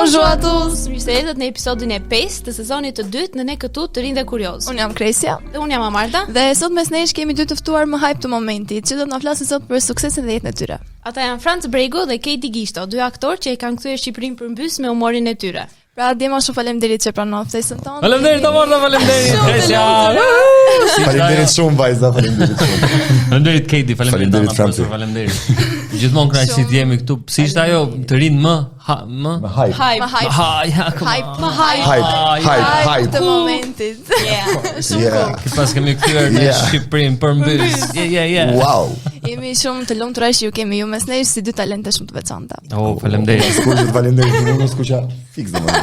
Bonjour à tous! Mirë se erdhët në episodin e 5 të sezonit të dytë në Ne këtu të rinj dhe kurioz. Unë jam Kresja. Dhe unë jam Amarta. Dhe sot mes nesh kemi dy të ftuar më hype të momentit, që do të na flasin sot për suksesin dhe jetën e tyre. Ata janë Franc Bregu dhe Katie Gishto, dy aktorë që e kanë kthyer Shqipërinë përmbys me humorin e tyre. Pra, Dima, shumë faleminderit që pranove ftesën tonë. Faleminderit Amarta, faleminderit Kresja. Faleminderit shumë vajza, faleminderit shumë. Faleminderit Katie, Faleminderit Franci. Faleminderit. Gjithmonë kënaqësi të jemi këtu. Si ishte ajo të rinë më hype. Hype të momentit. Pas kemi kthyer në Shqipërinë përmbys. Yeah. Wow. Jemi shumë të lumtur që ju kemi ju mes nesh si dy talente shumë të veçanta. Oh, faleminderit. Skuqet faleminderit, unë skuqa fiks domosdoshmë.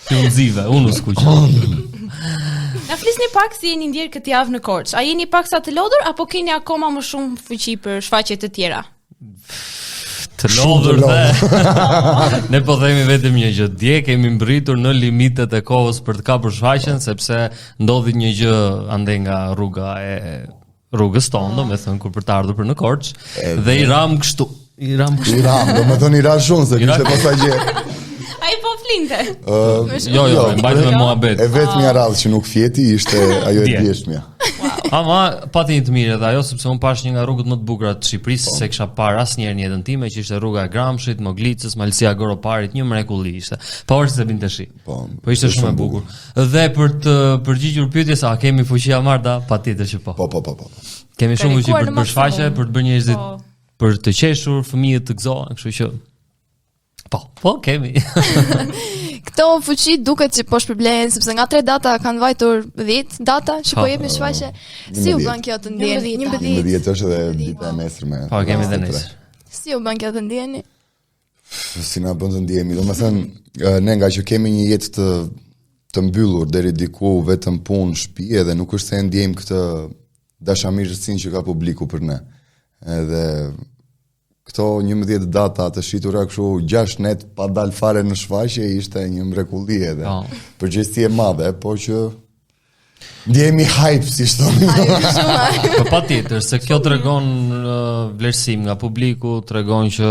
Ti unzive, unë skuqa. Na flisni pak si jeni ndjer këtë javë në Korçë. A jeni paksa të lodhur apo keni akoma më shumë fuqi për shfaqje të tjera? Të lodhur dhe ne po themi vetëm një gjë. Dje kemi mbritur në limitet e kohës për të kapur shfaqjen sepse ndodhi një gjë ande nga rrugës tonë, domethënë kur për të ardhur për në Korçë dhe i ram kështu. Domethënë i ra shumë se kishte pasaj gjë. Ai po flinte. Jo, mbajtë me muhabet. E vetmja radhë që nuk fjeti ishte ajo e djeshtmja. Ama pati një të mirë edhe ajo sepse unë pash një nga rrugët më të bukura të Shqipërisë se kisha parë asnjëherë në jetën time, që ishte rruga e Gramshit, Moglicës, Malësia Goroparit, një mrekulli ishte. Pavarësisht se binte shi. Po ishte shumë e bukur. Dhe për të përgjigjur pyetjes, a kemi fuqi Amarta? Patjetër që po. Po. Kemi shumë fuqi për të bërë shfaqje, për të bërë njerëzit për të qeshur, fëmijët të gëzohen, kështu që Po, kemi. Këto fuqi duket që po shpërblehen sepse nga 3 data kanë vajtur 10 data që po jepni shfaqje. Si u bën kjo të ndjeni? 11 është edhe dita e nesërme. Po, kemi edhe nesër. Si u bën kjo të ndjeni? Si na bën të ndjemi, domethënë ne nga që kemi një jetë të mbyllur deri diku vetëm punë, shtëpi, edhe nuk është se ndjejmë këtë dashamirësinë që ka publiku për ne. Edhe këto 11 data të shitura kështu 6 net pa dal fare në shfaqje ishte një mrekulli edhe. Përgjegjësi e madhe, po që ndjehemi hype si thonë. Po patjetër, se kjo tregon vlerësim nga publiku, tregon që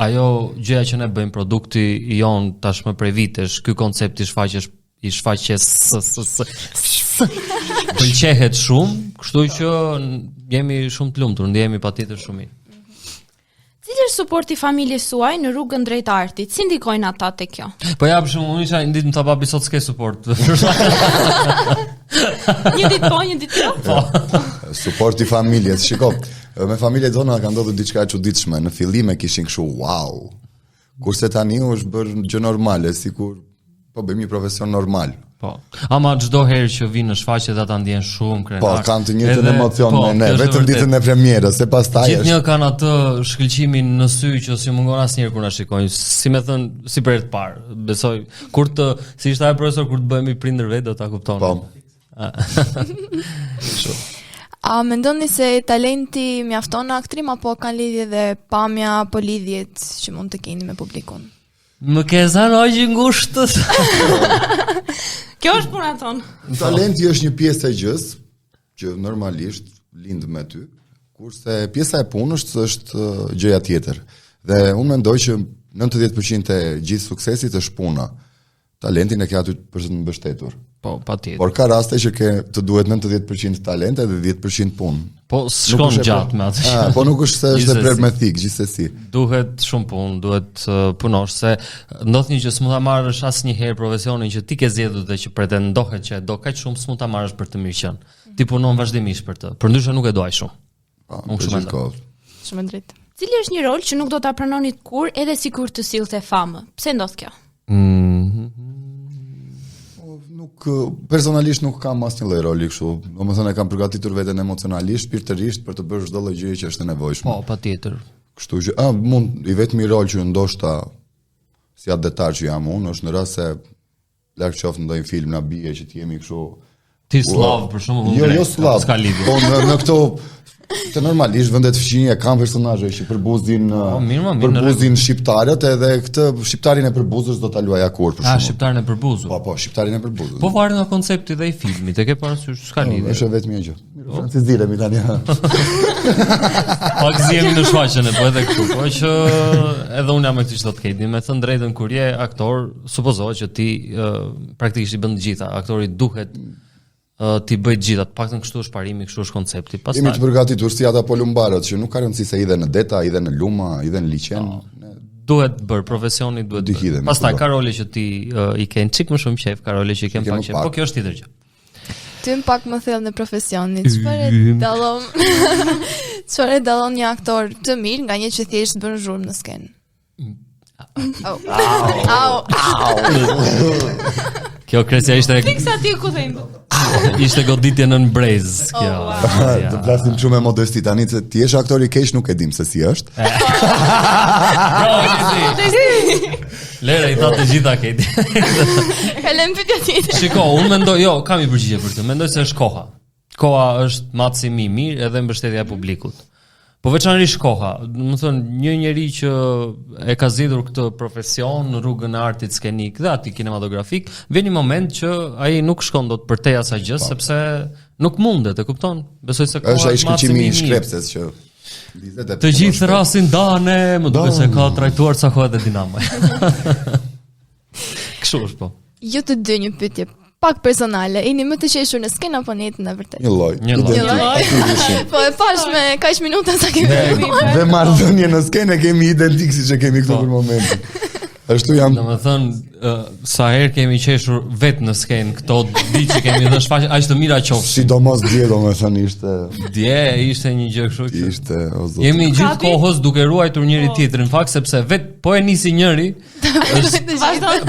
ajo gjëja që ne bëjmë, produkti jon tashmë prej vitesh, ky koncept i shfaqjes pëlqehet shumë, kështu që jemi shumë të lumtur, ndjehemi patjetër shumë mirë. Cili është suporti familjes suaj në rrugën drejt artit? Si ndikojnë ata te kjo? Po ja për shembull, unë isha një ditë më babi sot s'ke suport. Një ditë po, një ditë jo. Po. Suporti familjes, shiko. Me familjet tona ka ndodhur diçka e çuditshme. Në fillim e kishin kështu, wow. Kurse tani është bërë gjë normale, sikur po bëjmë një profesion normal. Po. Ama çdo herë që vinë në shfaqje ata ndjen shumë krenar. Po, kanë të njëjtën emocion me ne, vetëm ditën e premierës, se pastaj është. Gjithnjë kanë atë shkëlqimin në sy që si mungon asnjëherë kur na shikojnë. Si më thën, si për të parë. Besoj kur si ishte ai profesor kur të bëhemi prindër vetë do ta kuptonin. Po. A mendoni se talenti mjafton në aktrim apo kanë lidhje dhe pamja apo lidhjet që mund të keni me publikun? Më ke zënë ojë ngushtës. Kjo është puna tonë. Talenti është një pjesë e gjës që normalisht lind me ty, kurse pjesa e punës është gjëja tjetër. Dhe unë mendoj që 90% e gjithë suksesit është puna. Talentin e ke aty për të mbështetur. Po, patjetër. Por ka raste që të duhet 90% talente dhe 10% punë. Po shkon gjatë me atë. Po nuk është se është prerë me thik, gjithsesi. Duhet shumë punë, duhet punosh se ndodh një që s'mund ta marrësh asnjëherë profesionin që ti ke zgjedhur dhe që pretendohet që do kaq shumë s'mund ta marrësh për të mirë qenë. Ti punon vazhdimisht për të. Përndryshe nuk e duaj shumë. Po, shumë Shumë drejt. Cili është një rol që nuk do ta pranonit kur edhe sikur të sillte famë? Pse ndodh kjo? Personalisht nuk kam asnjë lloj roli kështu. Domethënë e kam përgatitur veten emocionalisht, shpirtërisht për të bërë çdo lloj gjëje që është e nevojshme. Po, patjetër. Kështu që mund i vetmi rol që ndoshta si adetar që jam unë është në rast se larg qoftë ndonjë film na bie që të jemi kështu. Ti slav për shembull. Jo slav. S'ka lidhje. Po në këto Të normalisht vendet fqinje kanë personazhe që përbuzin përbuzin shqiptarët, edhe këtë shqiptarin e përbuzës do ta luaja kur për shkak. Shqiptarin e përbuzur. Po, shqiptarin e përbuzës. Po varet nga koncepti dhe i filmit, e ke parasysh s'ka lidhje. Është vetëm një gjë. Franceziremi tani. Pak zjemi në shfaqjen e po edhe kështu, po që edhe unë jam me këtë çdo të keti, me thënë drejtën kur je aktor, supozohet që ti praktikisht i bën të gjitha, aktori duhet ti bëj gjitha, paktën kështu është parimi, kështu është koncepti. Pastaj jemi të përgatitur si ata polumbarët që nuk ka rëndësi se hidhen në deta, hidhen në luma, hidhen në liçen. Duhet bër profesioni, duhet bër. Pastaj ka role që ti i ken çik më shumë qejf, ka role që i ken pak qejf, po kjo është tjetër gjë. Ty më pak më thellë në profesionit. Çfarë dallon një aktor të mirë nga një që thjesht bën zhurmë në skenë? Kjo kresja ishte Fiksa ti ku thënë. Ishte goditje nën brez kjo. Do flasim shumë me modesti tani se ti je aktor i keq, nuk e dim se si është. Lera i tha të gjitha Keti. Kalem pyetja tjetër. Shiko, unë mendoj, kam i përgjigje për të. Mendoj se është koha. Koha është matësimi i mirë edhe mbështetja e publikut. Po veçanërisht koha, do të thonë një njeri që e ka zgjedhur këtë profesion në rrugën e artit skenik dhe aty kinematografik, vjen një moment që ai nuk shkon dot përtej asaj gjë sepse nuk mundet, e kupton? Besoj se koha është ai shkëlqimi i shkrepses që të gjithë rasin dane, më duket se ka trajtuar sa kohë dhe Dinamo. Kështu është po. Jo të dy një pyetje pak personale, jeni më të qeshur në skenë apo në jetën e vërtetë? Një lloj. Po e pash me kaq minuta sa kemi. Dhe marrëdhënie në skenë kemi identik siç e kemi këtu për momentin. Ashtu jam. Domethënë sa herë kemi qeshur vetë në skenë këto ditë që kemi dhënë shfaqje, aq të mira qofshin. Sidomos dje domethënë ishte. Dje ishte një gjë kështu që ishte o zot. Jemi gjithë kohës duke ruajtur njëri tjetrin, në fakt sepse vetë po e nisi njëri.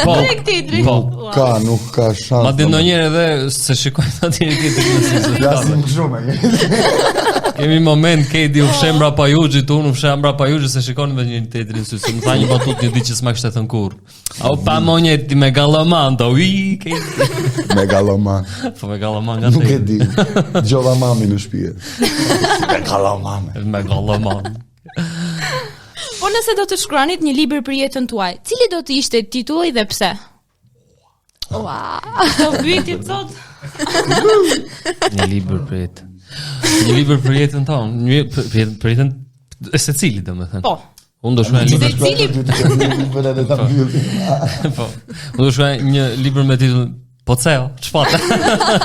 Po, tjetri. Nuk ka shans. Madje ndonjëherë edhe se shikojnë atë njëri tjetrin në sy. Flasim shumë. Kemi moment Kedi u fshem mbrapa Juxhit, unë u fshem mbrapa Juxhit se shikonin me njëri tjetrin në sy. Më tha një batut një ditë që s'ma kishte thënë kurrë. Au pa monjeti megaloman, do i Kedi. Megaloman. Po megaloman nga te. Nuk e di. Gjova mami në shtëpi. Megaloman. Megaloman. Po nëse do të shkruanit një libër për jetën tuaj, cili do të ishte titulli dhe pse? Do pyetje sot. Një libër për jetën. Një libër për jetën tonë, për jetën e secilit, domethënë. Po. Unë do shkruaj një libër ta mbyll. Po. Unë do shkruaj një libër me titull Poceo, çfarë?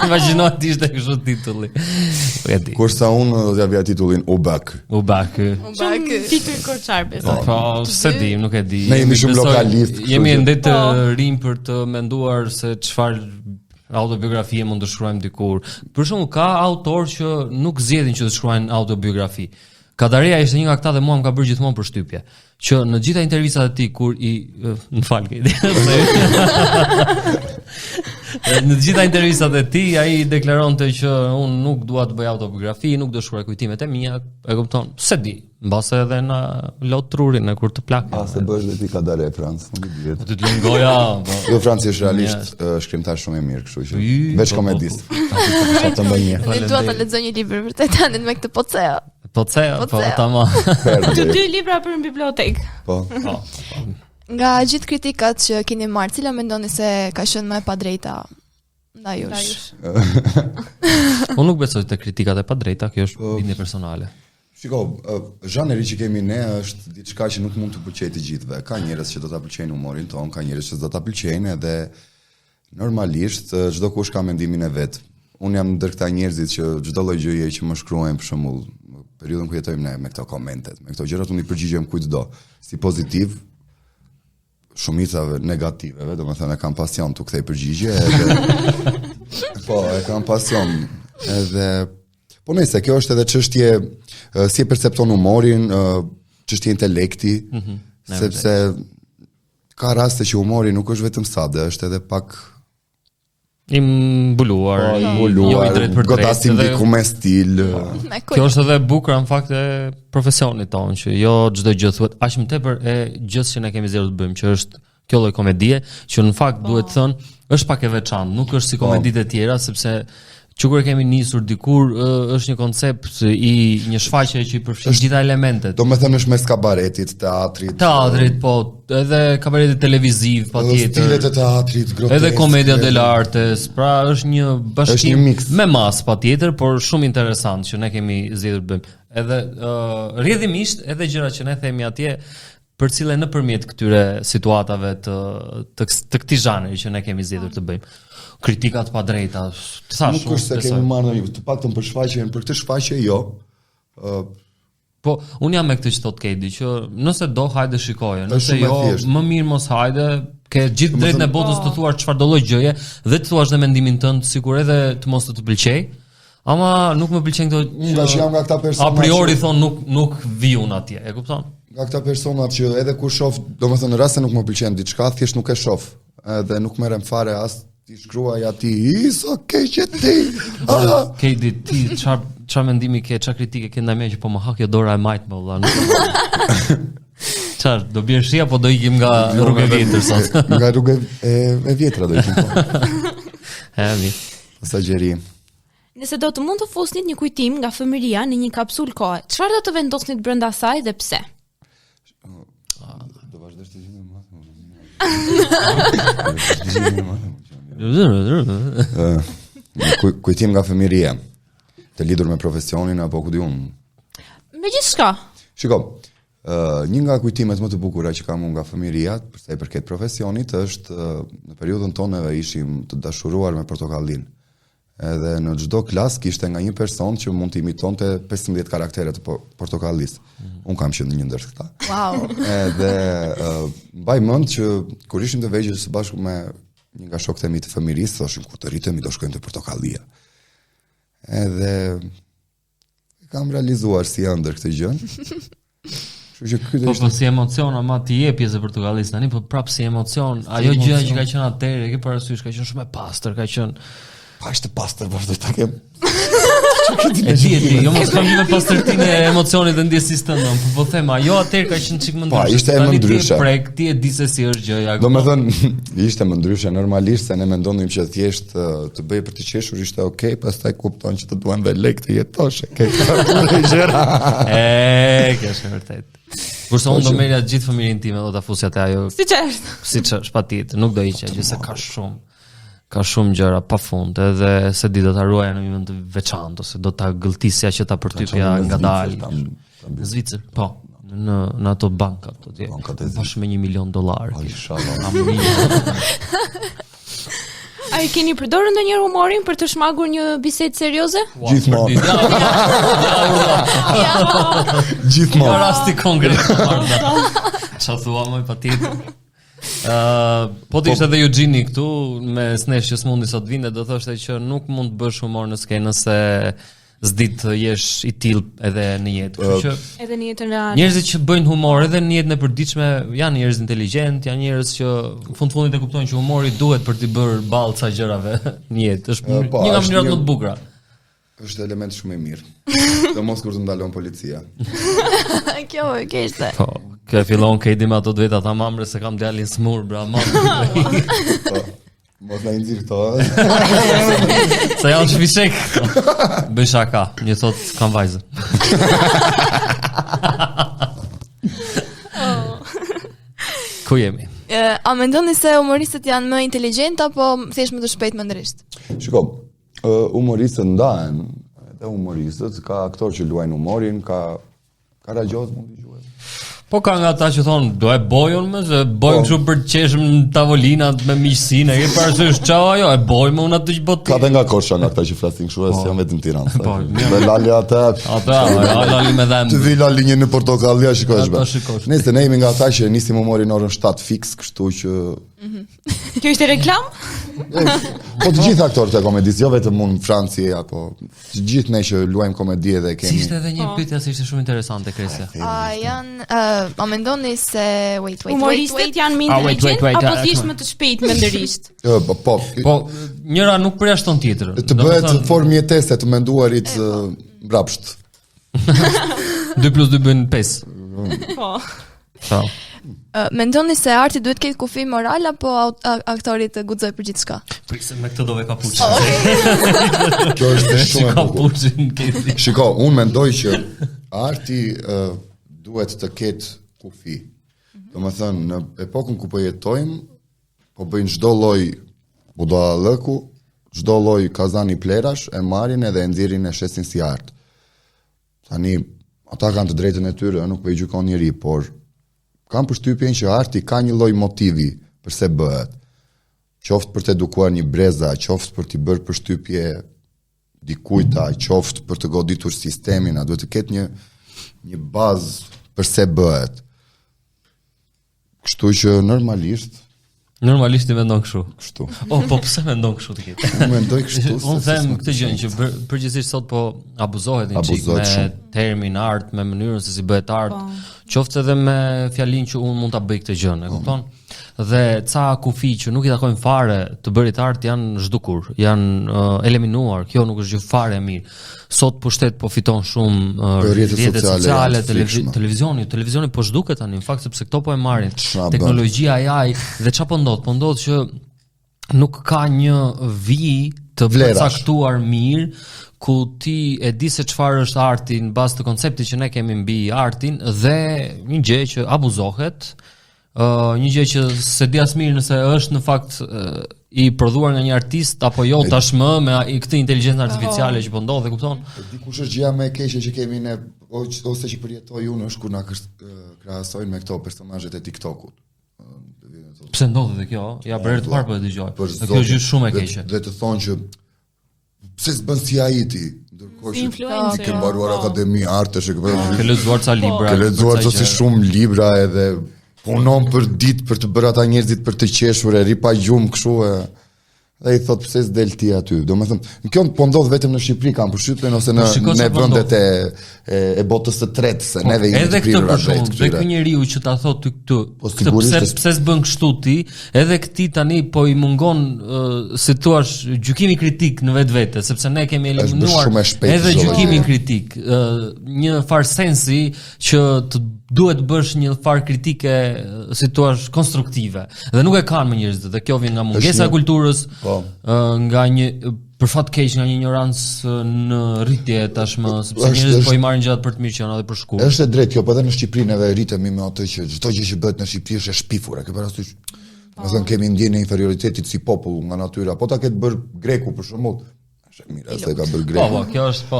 Imagjino ti ishte kështu titulli. Po e di. Kurse unë do t'ja vija titullin Ubak. Titull korçar besoj. Po, se di, nuk e di. Ne jemi shumë lokalistë. Jemi ende të rinj për të menduar se çfarë autobiografie mund të shkruajmë dikur. Për shembull, ka autor që nuk zgjedhin që të shkruajnë autobiografi. Kadareja ishte një nga këta dhe mua më ka bërë gjithmonë përshtypje, që në gjitha intervistat e tij kur në gjitha intervistat e tij ai deklaronte që unë nuk dua të bëj autobiografi, nuk do shkruaj kujtimet e mia, e kupton? Se di, mbase edhe na lot trurin kur të plak. Se bësh dhe ti kadare Francë, nuk e di. Po ti lën goja, po. Jo, Franci është realisht shkrimtar shumë i mirë, kështu që veç komedist. Sa të mbaj një. Ne dua ta lexoj një libër vërtet tani me këtë Poceo. Poceo, po tamam. Të dy libra për në bibliotekë. Po. Nga gjithë kritikat që keni marrë, cila mendoni se ka qenë më e padrejta ndaj jush? Unë nuk besoj te kritikat e padrejta, kjo është bindje personale. Shiko, zhanri që kemi ne është diçka që nuk mund të pëlqejë të gjithëve. Ka njerëz që do ta pëlqejnë humorin ton, ka njerëz që do ta pëlqejnë edhe normalisht çdo kush ka mendimin e vet. Unë jam ndër këta njerëzit që çdo lloj gjëje që më shkruajnë për shembull, periudhën ku jetojmë ne me këto komentet, me këto gjërat unë i përgjigjem kujtdo, si pozitiv, shumicave negativeve, domethënë kam pasion të kthej përgjigje edhe po, e kam pasion edhe po nëse kjo është edhe çështje si e percepton humorin, çështje intelekti, sepse ka raste që humori nuk është vetëm sade, është edhe pak i mbuluar, jo i drejt për drejt. Godasim diku me stil. Kjo është edhe bukur në fakt e profesionit tonë, që jo çdo gjë thuhet aq më tepër e gjës që ne kemi zgjedhur të bëjmë, që është kjo lloj komedie, që në fakt duhet thënë është pak e veçantë, nuk është si komeditë e tjera, sepse që kur kemi nisur dikur është një koncept i një shfaqje që i përfshin gjitha elementet. Do me thënë është mes kabaretit, teatrit, po, edhe kabaretit televiziv, patjetër. Stilet e teatrit, grotesk. Edhe komedia dell'artes, pra është një bashkim me mas patjetër, por shumë interesant që ne kemi zgjedhur të bëjmë. Edhe rrjedhimisht edhe gjëra që ne themi atje për cilën nëpërmjet këtyre situatave të këtij zhanri që ne kemi zgjedhur të bëjmë. Kritikat pa drejta, nuk është se kemi marrë në të paktën për shfaqjen, për këtë shfaqje jo. Po, unë jam me këtë që thot Kedi, që nëse do hajde shikoje, nëse jo, më mirë mos hajde, ke gjithë drejtën e botës të thuar çfarë do lloj gjëje dhe të thuash dhe mendimin tënd, sikur edhe të mos të pëlqej. Ama nuk më pëlqen këto që jam nga këta persona. A priori thon nuk vi unë atje, e kupton? Nga këta personat që edhe kur shoh, domethënë në rast se nuk më pëlqen diçka, thjesht nuk e shoh. Edhe nuk merrem fare as ti shkruaj ati, iso keq e ti. Kedi, ti çfarë mendimi ke, çfarë kritike ke ndaj meje që po më ha kjo dora e majt më valla. Çfarë, do bie shi apo do ikim nga rruga e vjetër sot? Nga rruga e vjetra do ikim po. Mirë. Sa gjeri. Nëse do të mund të fusnit një kujtim nga fëmijëria në një kapsul kohe, çfarë do të vendosnit brenda saj dhe pse? Do vazhdosh të gjeni më. Kujtim nga fëmijëria, të lidhur me profesionin apo ku di unë. Me gjithçka. Shiko, një nga kujtimet më të bukura që kam unë nga fëmijëria, për sa i përket profesionit, është në periudhën tonë ishim të dashuruar me portokallin. Edhe në çdo klas kishte nga një person që mund të imitonte 15 karaktere të portokallis. Unë kam qenë një ndër këta. Wow. Edhe mbaj mend që kur ishim të vegjël së bashku me një nga shokët e mi të fëmijërisë, thoshin kur të rritemi do shkojmë te portokallia. Edhe kam realizuar si ëndër këtë gjë. Kështu që ky po si emocion ama ti je pjesë e portokallis tani, po prap si emocion, ajo gjëja që ka qenë atëherë, ke parasysh, ka qenë shumë e pastër, ka qenë pa ishte pastër, vazhdoj ta kem. E di, jo mos kam një pastërtinë e emocionit dhe ndjesisë tënde, po them, ajo atëherë ka qenë çik më ndryshe. Po, ishte më ndryshe. Ti e di se si është gjëja. Domethënë, ishte më ndryshe normalisht se ne mendonim që thjesht të bëj për të qeshur ishte okay, pastaj kupton që të duan dhe lek të jetosh, ke këtë gjëra. Kjo është vërtet. Kurse unë do merja gjithë fëmijën time do ta fusja te ajo. Siç është patjetër, nuk do hiqja, gjithsesi ka shumë gjëra pafund, edhe se di do ta ruaja në një vend të veçantë ose do ta gëlltisja që ta përtypja ngadalë. Në Zvicër, po, në ato banka ato ti. Bashkë me $1 milion. Inshallah. A i keni përdorur ndonjëherë humorin për të shmagur një bisedë serioze? Gjithmonë. Gjithmonë. Në rasti konkret. Çfarë thua më patjetër? Po të ishte edhe Eugeni këtu me snesh që s'mundi sot vinte, do thoshte që nuk mund të bësh humor në skenë nëse s'di të jesh i tillë edhe në jetë. Kështu që edhe në jetën reale. Njerëzit që bëjnë humor edhe në jetën e përditshme janë njerëz inteligjent, janë njerëz që në fundit e kuptojnë që humori duhet për t'i bërë ballë ca gjërave në jetë. Është një nga mënyrat më të bukura. Është element shumë i mirë. Domos kur të ndalon policia. Kjo e kishte. Po, kjo fillon Kedi me ato duhet ata mamre se kam djalin smur, bra mam. Po. Mos na nxirr këto. Se janë shfishek. Bëj shaka, një thot kam vajzë. Ku jemi? A mendoni se humoristët janë më inteligjent apo thjesht më të shpejt mendërisht? Shiko, humoristët ndahen, edhe humoristët, ka aktor që luajnë humorin, ka Karagjoz mund të quhet. Po ka nga ata që thonë, do e bojën më, se bojën kështu për të qeshëm në tavolinat me miqësinë, e ke parasysh çao ajo, e bojmë unë atë që botë. Ka dhe nga Kosha nga ata që flasin kështu, se janë vetëm Tiranë. Po, dhe Lali ata. Lali me dhem. Të vi Lali një në portokallia, shikosh be. Nëse ne jemi nga ata që nisim humorin orën 7 fiks, kështu që Kjo ishte reklam? Po të gjithë aktorët e komedisë, jo vetëm unë në Francë apo të gjithë ne që luajmë komedi dhe kemi. Si ishte edhe një pyetje që ishte shumë interesante Kresja. A mendoni se humoristët janë më inteligjent apo thjesht më të shpejt mendërisht? Po, njëra nuk përjashton tjetrën. Të bëhet formë mjetese të menduarit mbrapsht. 2 + 2 bën 5. Po. Po. Mendoni se arti duhet ketë kufi moral apo aktori të guxoj për gjithçka? Prisem me këtë dove kapuçin. Kjo është shumë e bukur. Kapuçin keti. Shiko, unë mendoj që arti duhet të ketë kufi. Domethënë, në epokën ku po jetojmë, po bëjnë çdo lloj budallëku, çdo lloj kazani plerash, e marrin edhe e nxjerrin e shesin si art. Tani ata kanë të drejtën e tyre, nuk po i gjykon njeri, por kam përshtypjen që arti ka një lloj motivi përse bëhet. Qoftë për të edukuar një breza, qoftë për t'i bërë përshtypje dikujta, qoftë për të goditur sistemin, a duhet të ketë një bazë përse bëhet. Kështu që normalisht i mendon kështu. Kështu. Po pse mendon kështu ti? Unë mendoj kështu. Unë them këtë gjë që përgjithsisht sot po abuzohet një çik me termin art, me mënyrën se si bëhet art, qoftë edhe me fjalinë që unë mund ta bëj këtë gjë, e kupton? Dhe ca kufi që nuk i takojnë fare të bërit art janë zhdukur, janë eliminuar. Kjo nuk është gjë fare e mirë. Sot pushtet po fiton shumë rrjetet sociale, televizioni po zhduket tani, në fakt sepse këto po e marrin. Teknologjia AI dhe çfarë po ndodh? Po ndodh që nuk ka një vijë të përcaktuar mirë ku ti e di se çfarë është arti në bazë të konceptit që ne kemi mbi artin dhe një gjë që abuzohet. Një gjë që se di as mirë nëse është në fakt i prodhuar nga një artist apo jo tashmë me këtë inteligjencë artificiale që po ndodh, e kupton? Dikush është gjëja më e keqe që kemi ne ose që përjetoj unë është kur na krahasojnë me këto personazhet e TikTokut. Pse ndodh edhe kjo? Ja për herë të parë po e dëgjoj. Kjo është gjë shumë e keqe. Dhe të thonë që pse s'bën si ai ti? Ndërkohë që ke mbaruar akademi artesh, ke lexuar ca libra, ke lexuar si shumë libra edhe punon për ditë për të bërë ata njerëzit për të qeshur, e ri pa gjumë kështu dhe i thot pse s'del ti aty. Domethënë, kjo po ndodh vetëm në Shqipëri, kam përshtypjen ose në vendet e botës së tretë, se neve jemi të prirur atë. Edhe ky njeriu që ta thot ty këtë, pse s'bën kështu ti, edhe këtij tani po i mungon si thua gjykimi kritik në vetvete, sepse ne kemi eliminuar edhe gjykimin kritik, një farë sensi që të duhet bësh një farë kritike si thua konstruktive dhe nuk e kanë më njerëzit dhe kjo vjen nga mungesa e kulturës, nga një për fat keq nga një ignorancë në rritje tashmë, sepse njerëzit po i marrin gjërat për të mirë që janë edhe për shkurt. Është e drejtë kjo, po edhe në Shqipëri neve rritemi me atë që çdo gjë që bëhet në Shqipëri është e shpifur, e ke parasysh. Domethënë kemi ndjenjën e inferioritetit si popull nga natyra, po ta ketë bër greku për shembull. Mirë, se ka bërë greku. Po, kjo është po.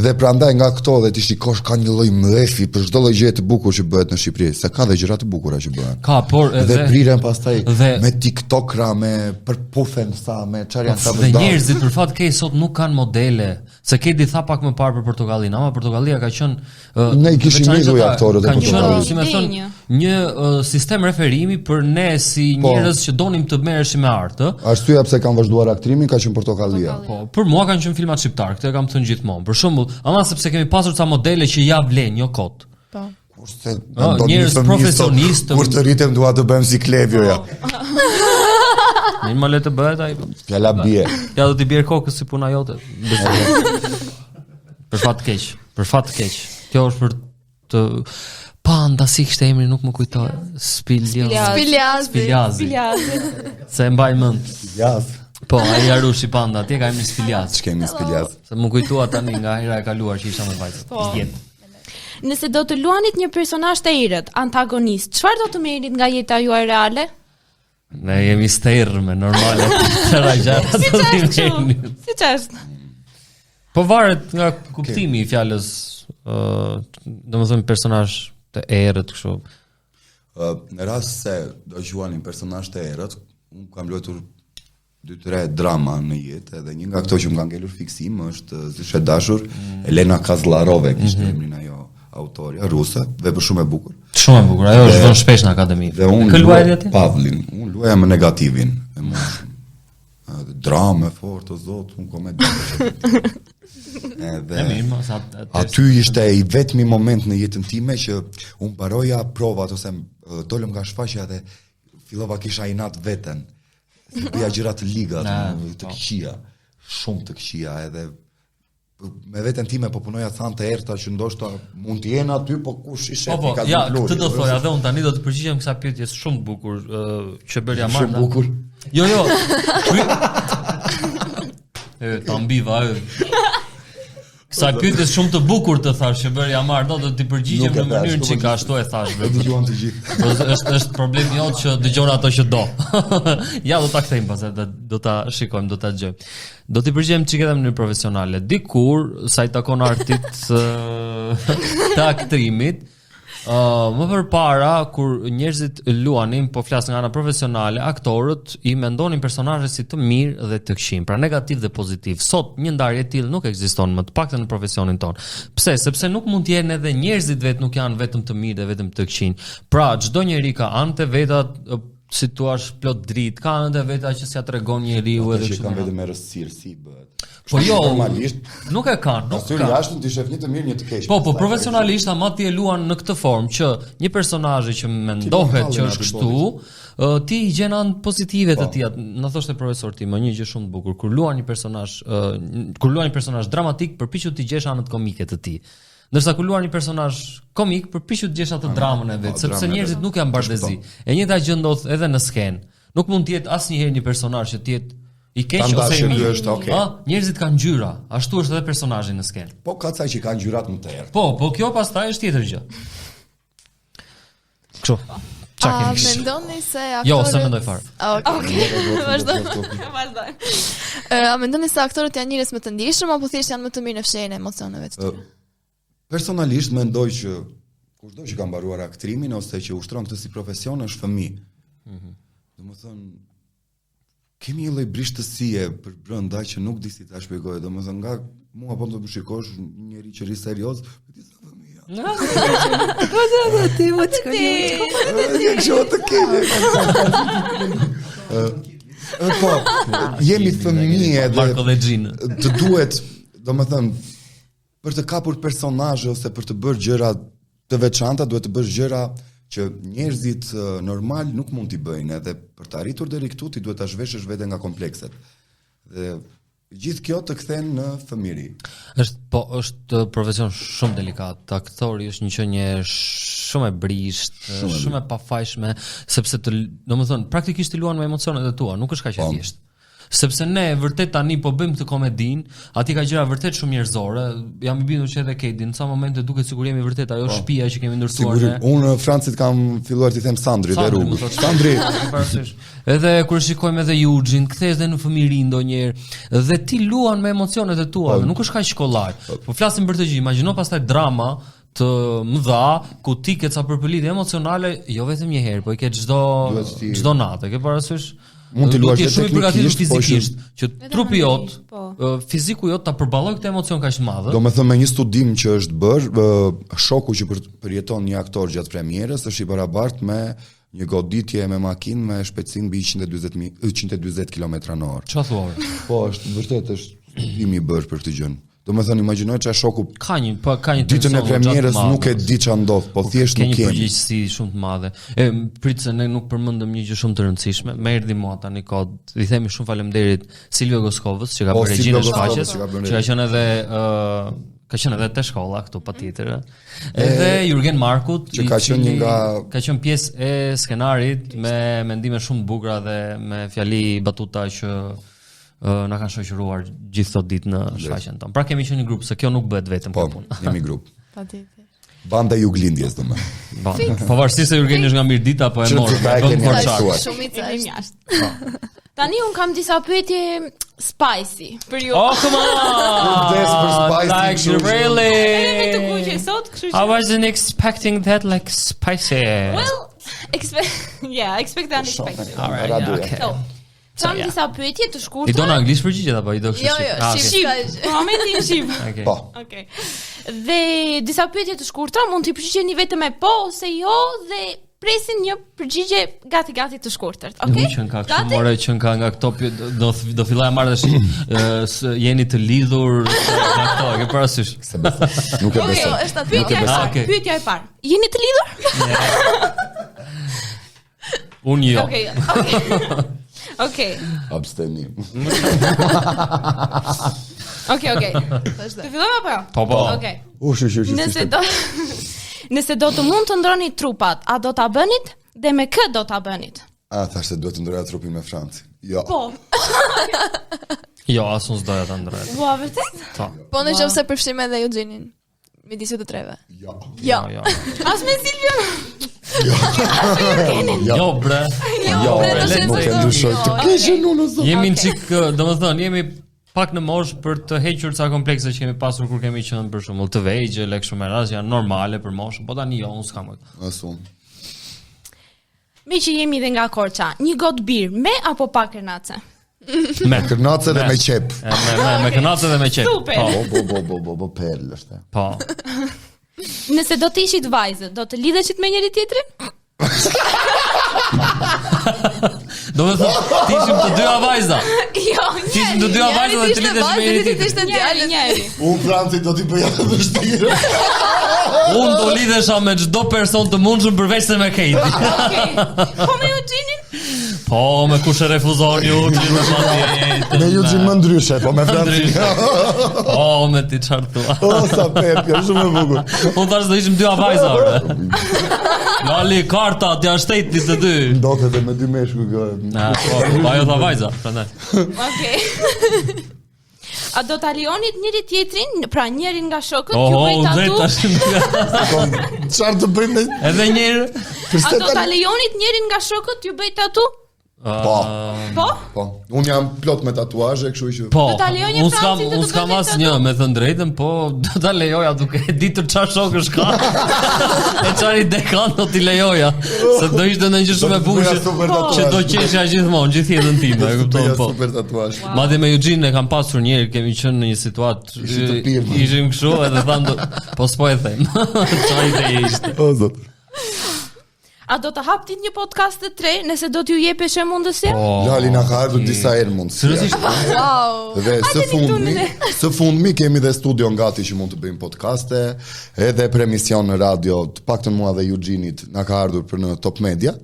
Dhe prandaj nga këto dhe ti shikosh ka një lloj mlefi për çdo lloj gjë të bukur që bëhet në Shqipëri, se ka dhe gjëra të bukura që bëhen. Ka, por edhe prirën pastaj me TikTokra, me përpufen sa, me çfarë janë ta bëjnë. Dhe njerëzit për fat keq sot nuk kanë modele. Se Kedi tha pak më parë për Portokallin, ama Portokallia ka qenë ne i kishim lidhur aktorët e Portokallit. Si më thon, një sistem referimi për ne si njerëz që donim të merreshim me art, ë. Arsyeja pse kanë vazhduar aktrimin ka qenë Portokallia. Po, për mua kanë qenë filmat shqiptar, këtë e kam thënë gjithmonë. Për shembull, ama sepse kemi pasur ca modele që ja vlen, jo kot. Po. Kurse njerëz profesionistë, kur të rritem dua të bëjmë si Klevio ja. Mirë më le të bëhet ai. Fjala bie. Ja do t'i bjerë kokës si puna jote. Për fat keq, për fat keq. Kjo është për të Panda si kishte emrin nuk më kujtoj. Spiliaz. Se mbaj mend. Spiliaz. Po, ai Arushi Panda, ti ka emrin Spiliaz. Ç'kemi Spiliaz? Se më kujtua tani nga hera e kaluar që isha me vajzë. Po. Nëse do të luanit një personazh të errët, antagonist, çfarë do të merrit nga jeta juaj reale? Ne jemi sterme, normale. Si ç'është? Po varet nga kuptimi i fjalës, domethënë personazh të errët kështu. Në rast se do quanin personazh të errët, unë kam luajtur 2-3 drama në jetë, edhe një nga këto që më ka ngelur fiksim është Zyshe dashur, Elena Kazlarove, kishte emrin ajo autoria ruse, vepër shumë e bukur. Shumë e bukur, ajo është vënë shpesh në akademi. Dhe unë luaj Pavlin, unë luaja me negativin, dramë fort o zot, unë komedi. Aty ishte i vetmi moment në jetën time që unë baroja provat ose dolëm nga shfaqja dhe fillova kisha inat veten. Bëja gjëra të liga, të këqija, shumë të këqija edhe me veten time po punoja thante erta që ndoshta mund të jenë aty, po kush i shef i ka ja, këtë do thoja dhe unë tani do të përgjigjem kësaj pyetjes shumë të bukur që bërja Marta. Shumë bukur. Jo. Ta mbiva. Sa pyetjes shumë të bukur të thash që bërja Marta, do t'i përgjigjem në mënyrën që ka ashtu e thash. E dëgjuan të gjithë. Është problemi jot që dëgjon ato që do. Ja, do ta kthejmë pastaj, do ta shikojmë, do ta dëgjojmë. Do t'i përgjigjem çike në mënyrë profesionale. Dikur sa i takon artit të aktrimit, më përpara kur njerëzit luanin, po flas nga ana profesionale, aktorët i mendonin personazhe si të mirë dhe të këqij, pra negativ dhe pozitiv. Sot një ndarje e tillë nuk ekziston më të paktën në profesionin ton. Pse? Sepse nuk mund të jenë edhe njerëzit vetë nuk janë vetëm të mirë dhe vetëm të këqij. Pra çdo njeri ka anë veta, si thua, plot dritë, ka anë veta që s'ia tregon njeriu edhe që kanë vetëm rësirë si bëhet. Po jo, normalisht nuk e kanë, nuk ka. Jashtën ti shef një të mirë, një të keq. Po profesionalisht ama ti e luan në këtë formë që një personazh që mendohet që është kështu, ti i gjen anë pozitive të tij. Na thoshte profesor ti, më një gjë shumë të bukur, kur luan një personazh dramatik, përpiqu ti gjesh anët komike të tij. Ndërsa kur luan një personazh komik, përpiqu të gjesh atë dramën e vet, sepse njerëzit nuk janë bardhëzi. E njëjta gjë ndodh edhe në skenë. Nuk mund të jetë asnjëherë një personazh që të jetë i keq ose i mirë. Njerëzit kanë ngjyra, ashtu është edhe personazhi në skenë. Po ka ca që kanë ngjyrat më të errta. Po kjo pastaj është tjetër gjë. Kështu. Mendoni se aktorët... Jo, se mendoj fare. Okej. Vazhdoj. A mendoni se aktorët janë njerëz më të ndjeshëm apo thjesht janë më të mirë në fshehjen e emocioneve të tyre? Personalisht mendoj që kushdo që ka mbaruar aktrimin ose që ushtron këtë si profesion është fëmijë. Domethënë kemi një lloj brishtësie për brenda që nuk di si ta shpjegoj. Domethënë nga mua po të më shikosh një njerëz që ri serioz, ti sa fëmijë. Ti më Po, jemi fëmijë edhe të duhet, domethënë për të kapur personazhe ose për të bërë gjëra të veçanta, duhet të bësh gjëra që njerëzit normal nuk mund t'i bëjnë, edhe për të arritur deri këtu ti duhet ta zhveshësh veten nga komplekset. Dhe gjithë kjo të kthen në fëmijëri. Është profesion shumë delikat. Aktori është një qenie shumë e brisht, shumë e pafajshme, sepse domethënë praktikisht i luan me emocionet e tua, nuk është kaq e thjeshtë. Sepse ne vërtet tani po bëjmë këtë komedin, aty ka gjëra vërtet shumë njerëzore. Jam i bindur që edhe Kedi në ca momente duket sikur jemi vërtet ajo shtëpia që kemi ndërtuar ne. Unë në Francit kam filluar t'i them Sandri dhe rrugë. Sandri. Edhe kur shikojmë edhe Eugene, kthehet edhe në fëmijëri ndonjëherë dhe ti luan me emocionet e tua, nuk është kaq shkollaj. Po flasim për të gjë, imagjino pastaj drama të mëdha ku ti ke ca përpëlidhje emocionale, jo vetëm një herë, po i ke çdo natë, ke parasysh? Mund të luash shumë përgatitur fizikisht, që trupi jot, fiziku jot ta përballoj këtë emocion kaq të madh. Domethënë me një studim që është bërë, shoku që përjeton një aktor gjatë premierës është i barabartë me një goditje me makinë me shpejtësinë mbi 140 km/h. Çfarë thua? Po, është vërtet është studimi i bërë për këtë gjë. Domethënë imagjinoj çfarë shoku ka një ditën e premierës nuk e di ç'a ndodh, po thjesht nuk kemi. Ka një kemi përgjegjësi shumë të madhe. Prit se ne nuk përmendëm një gjë shumë të rëndësishme. Më erdhi mua tani kod. I themi shumë faleminderit Silvio Goskovës që ka bërë regjinë e shfaqjes, që ka qenë edhe te shkolla këtu patjetër. Edhe Jurgen Markut që ka qenë pjesë e skenarit me mendime shumë të bukura dhe me fjali batuta që na kanë shoqëruar gjithë sot ditë në shfaqjen tonë. Pra kemi qenë një grup, se kjo nuk bëhet vetëm kjo punë. Po, jemi grup. Patjetër. Banda Juglindjes domethënë. Pavarësisht se Jurgeni është nga Mirdita, po e mor. Shumica është jashtë. Tani un kam disa pyetje spicy për ju. Oh, come on! Like really? Të kuqe sot, kështu që I wasn't expecting that like spicy. Well, expect the unexpected. All right, okay. Kam disa pyetje të shkurtra. I do në anglisht përgjigjet apo i do kështu? Jo, shqip. Në momentin në shqip. Po. Okej. Dhe disa pyetje të shkurtra mund t'i përgjigjeni vetëm me po ose jo dhe presin një përgjigje gati të shkurtërt. Okej? Që ka kështu more që nga këto do filloj marrë tash jeni të lidhur nga këto, e ke parasysh? Nuk e besoj. Është pyetja e parë. Jeni të lidhur? Unë jo. Okej. Okej. Abstenim. Okej. Të fillojmë apo jo? Po. Okej. Nëse do të mund të ndroni trupat, a do ta bënit dhe me kë do ta bënit? Thashtë se duhet të ndroja trupin me Francë. Jo. Po. Jo, asun s'doja ta ndroj. Ua, vërtet? Po në qoftë se përfshim edhe Euginin. Midis ju të treve. Jo. Jo. As me Silvian. Jo, bre. Jo, nuk e ndryshoj të kishën unë zot. Jemi në çik, domethënë, jemi pak në moshë për të hequr ca komplekse që kemi pasur kur kemi qenë për shembull të vegjël, kështu me radhë janë normale për moshën, po tani jo, unë s'kam. Asun. Me që jemi dhe nga Korça, një gotë birë me apo pa kërnace? Me kërnace dhe me qep. Me kërnace dhe me qep. Super. Po, perlë është. Po. Nëse do të ishit vajzë, do të lidheshit me njëri tjetrin? Do të thotë, ti ishim të dyja vajza. Jo, Ti ishim të dyja vajza dhe të lidhesh me njëri tjetrin. Njëri. Unë Franci do t'i bëja të vështirë. Unë do lidhesha me çdo person të mundshëm përveç se me Kate. Okej. Po me Euginin? Po, me kush e refuzon ju, Me Eugin më ndryshe, po me Franci. Po, me ti çartua. O, sa pepja, shumë e bukur. Unë thash do ishim dyja vajza, bre. Lali karta, t'ja shteti të dy. Ndotet edhe me dy meshkuj kjo. Po, ajo tha vajza, prandaj. Okej. A do ta lejonit njëri tjetrin, pra njërin nga shokët, ju bëj tatu? Çfarë të bëjmë? Edhe njëri. A do ta lejonit njërin nga shokët, ju bëj tatu? Po? Unë jam plot me tatuazhe, kështu që Po, Do ta lejonje Francin të unë të s'kam bëj asnjë, me thënë drejtën, po do ta lejoja duke e ditur çfarë shokësh ka. E çfarë dekan do t'i lejoja. Se do ishte ndonjë gjë shumë e bukur që do qeshja gjithmonë, gjithë jetën time, e kupton po. Super tatuazh. Madje me Eugene e kam pasur një herë, kemi qenë në një situatë, ishim kështu edhe thanë, po s'po e them. Çfarë ide ishte? O zot. A do të haptit një podcast të tre nëse do t'ju jepesh e mundësia? Lali na ka ardhur disa herë mund. Seriozisht? Wow. Dhe së fundmi kemi dhe studio gati që mund të bëjmë podcaste, edhe për emision në radio, të paktën mua dhe Eugenit na ka ardhur për në Top Media.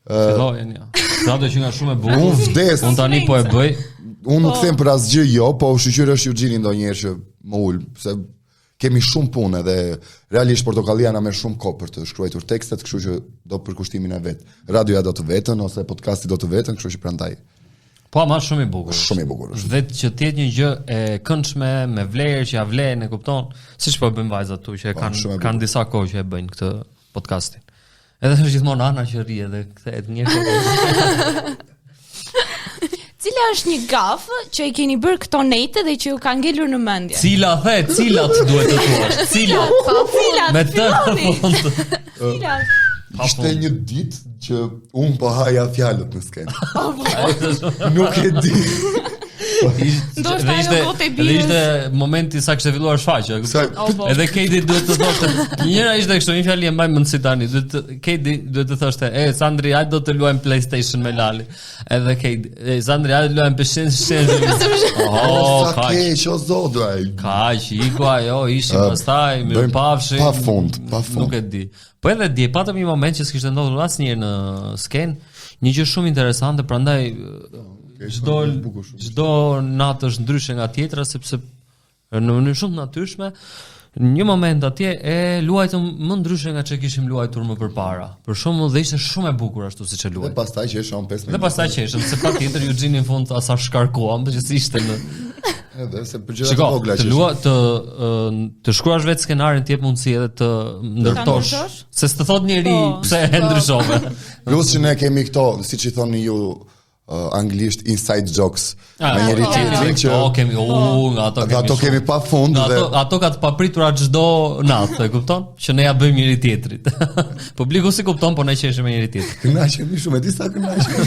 Fillojen ja. Radio që nga shumë e bukur. Unë vdes. Unë tani po e bëj. Unë nuk them për asgjë jo, po shqyqyr është Eugeni ndonjëherë që më ul, se kemi shumë punë dhe realisht Portokallia na merr shumë kohë për të shkruar tekstet, kështu që do për kushtimin e vet. Radioja do të vetën ose podcasti do të vetën, kështu që prandaj. Po ama shumë i bukur. Shumë i bukur është. Vetë që të jetë një gjë e këndshme me vlerë që ja vlen, e kupton? Siç po bëjmë vajzat tu që kanë disa kohë që e bëjnë këtë podcastin. Edhe është gjithmonë Ana që rri edhe kthehet një kohë. Cila është një gafë që i keni bërë këto nete dhe që ju ka ngelur në mendje? Cilat duhet të thuash? Cilat? Me të fund. Cilat? Ishte një ditë që unë po haja fjalët në skenë. Nuk e di. Ndoshta ajo gotë e birës. Ishte momenti sa kishte filluar shfaqja. Edhe Kedi duhet të thoshte, njëra ishte kështu, një fjali e mbaj mendsi tani. Kedi duhet të thoshte, Sandri, hajde do të luajmë PlayStation me Lali. Edhe Kedi, Sandri, hajde luajmë PlayStation. Oh, keq, o zot, ai. Kaq, iku ajo, ishim pastaj, mirëpafshim. Pafund. Nuk e di. Po edhe dje patëm një moment që s'kishte ndodhur asnjëherë në skenë, një gjë shumë interesante, prandaj çdo natë është ndryshe nga tjetra sepse në mënyrë shumë të natyrshme një moment atje e luajtëm më ndryshe nga ç'e kishim luajtur më përpara. Për shembull, dhe ishte shumë e bukur ashtu siç e luajmë. Dhe pastaj qeshëm 5 minuta. Dhe pastaj qeshëm, se patjetër Eugeni në fund asa shkarkuam, që si ishte në edhe se për gjëra të vogla që të shkruash vetë skenarin të jep mundësi edhe të ndërtosh. Se s'të thot njeri pse e ndryshove. Plus që ne kemi këto, siç I thoni ju anglisht inside jokes me njëri tjetrin që ato kemi pa fund dhe ato ka të papritura çdo natë, e kupton? Që ne ja bëjmë njëri tjetrit. Publiku si kupton, po ne qeshim me njëri tjetrin. Kënaqemi shumë, e di sa kënaqemi.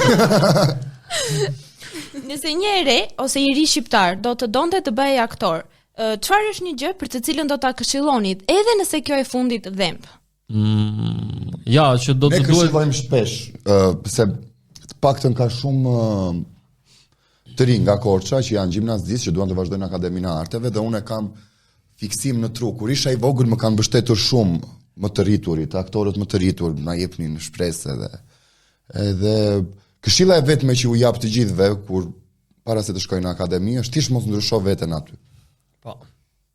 Nëse një re ose një ri shqiptar do të donte të bëhej aktor, çfarë është një gjë për të cilën do ta këshillonit, edhe nëse kjo e fundit dhemb? Ja, që do të duhet. Ne këshillojmë shpesh, se paktën ka shumë të rinj nga Korça që janë gjimnazistë që duan të vazhdojnë Akademinë e Arteve dhe unë kam fiksim në tru. Kur isha I vogël më kanë mbështetur shumë më të rriturit, aktorët më të rritur na jepnin shpresë edhe Këshilla e vetme që u jap të gjithëve kur para se të shkojnë në akademi është thjesht mos ndrysho veten aty. Po.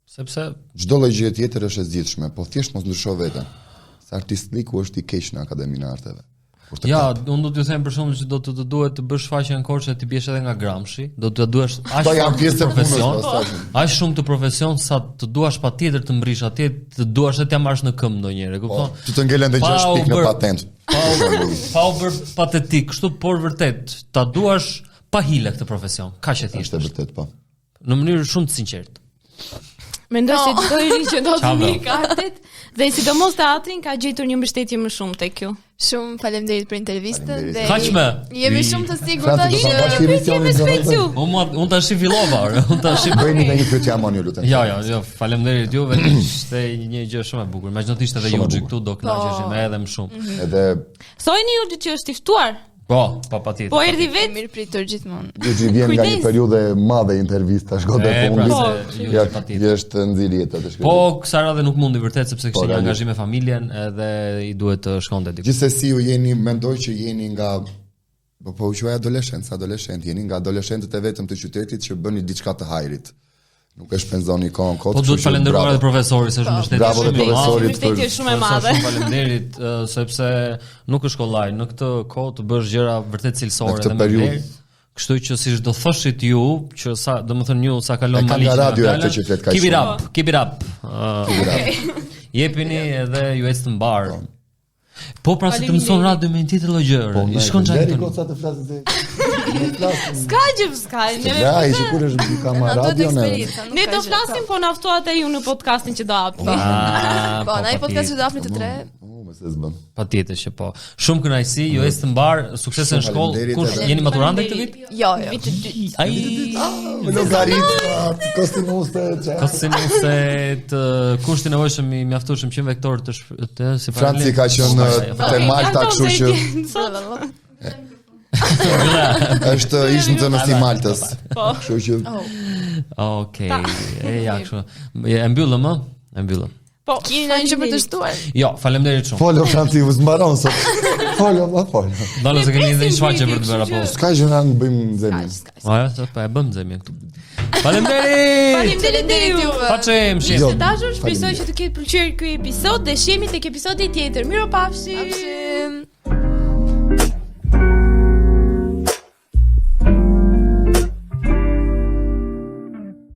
Sepse Çdo lloj gjë tjetër është e zgjidhshme, po thjesht mos ndrysho veten. Se artistliku është i keq në Akademinë e Arteve. ja, unë do t'ju them për shembull që do të duhet të bësh faqen Korçë ti biesh edhe nga Gramshi, do të duash aq aq shumë të profesion sa të duash patjetër të mbrish atje, të duash të ja marrësh në këmbë ndonjëherë, kupton? Ti të ngelen edhe 6 pikë në patent. Pa u bër patetik, kështu por vërtet, ta duash pa hile këtë profesion. Kaq e thjeshtë. Është vërtet po. Në mënyrë shumë të sinqertë. Mendoj se çdo i ri që do të mirë artet dhe sidomos teatrin ka gjetur një mbështetje më shumë tek ju. Shumë faleminderit për intervistën dhe Kaqme. jemi shumë të sigurt Unë tash fillova, unë tash bëjmë një pyetje amon ju lutem. Jo, faleminderit juve, ishte një gjë shumë e bukur. Megjithatë ishte edhe Juxhi këtu, do kënaqeshim edhe më shumë. Edhe Thojeni Juxhi që është i ftuar. Po, patjetër. Po erdhi vetë. mirë pritur gjithmonë. Juxhi vjen nga një periudhë e madhe intervistash godet fundit. Ja, është nxirë jeta të shkruaj. Po, Sara dhe nuk mundi vërtet sepse kishte një angazhim me familjen edhe i duhet të shkonte diku. Gjithsesi ju jeni, mendoj që jeni nga po u quaj adoleshent, jeni nga adoleshentët e vetëm të qytetit që bëni diçka të hajrit. Nuk e shpenzoni kohën kot. Po duhet falenderuar edhe profesorit se është mbështetje Bravo edhe profesorit. Mbështetje shumë e madhe. Faleminderit sepse nuk është kollaj në këtë kohë të bësh gjëra vërtet cilësore dhe me vlerë. Kështu që siç do thoshit ju, që sa, domethënë ju sa kalon mali. Keep it up. Jepini edhe ju ecë të mbar. Po pra se të mëson radio me një tjetër lloj gjëre. I shkon çaj tonë. Sa të flasë se Ska. Ja, i sikur është një kamarad radio ne. Ne do flasim po na ftuat e ju në podcastin që do hapim. Po, na i podcast që do hapni të tre. Patjetër që po. Shumë kënaqësi, ju ecë të mbar, suksese në shkollë. Kush jeni maturantë këtë vit? Jo. Viti 2. Ai, logarit, kostimuste, kushti nevojshëm i mjaftueshëm që vektor të si Franci ka qenë te Malta, kështu që është ishte në zënës i Maltës. Kështu që Okej, ja kështu. E mbyllëm, E mbyllëm. Po, keni ndonjë gjë për të shtuar? Jo, faleminderit shumë. Folo Franci, u zmbaron sot. Folo. Dallë se keni një shfaqje për të bërë apo. S'ka gjë na bëjmë zemin. Ajo, po e bëm zemin këtu. Faleminderit. Faleminderit juve. Paçem, Të dashur, shpresoj që të ketë pëlqyer ky episod dhe shihemi tek episodi tjetër. Miropafshi.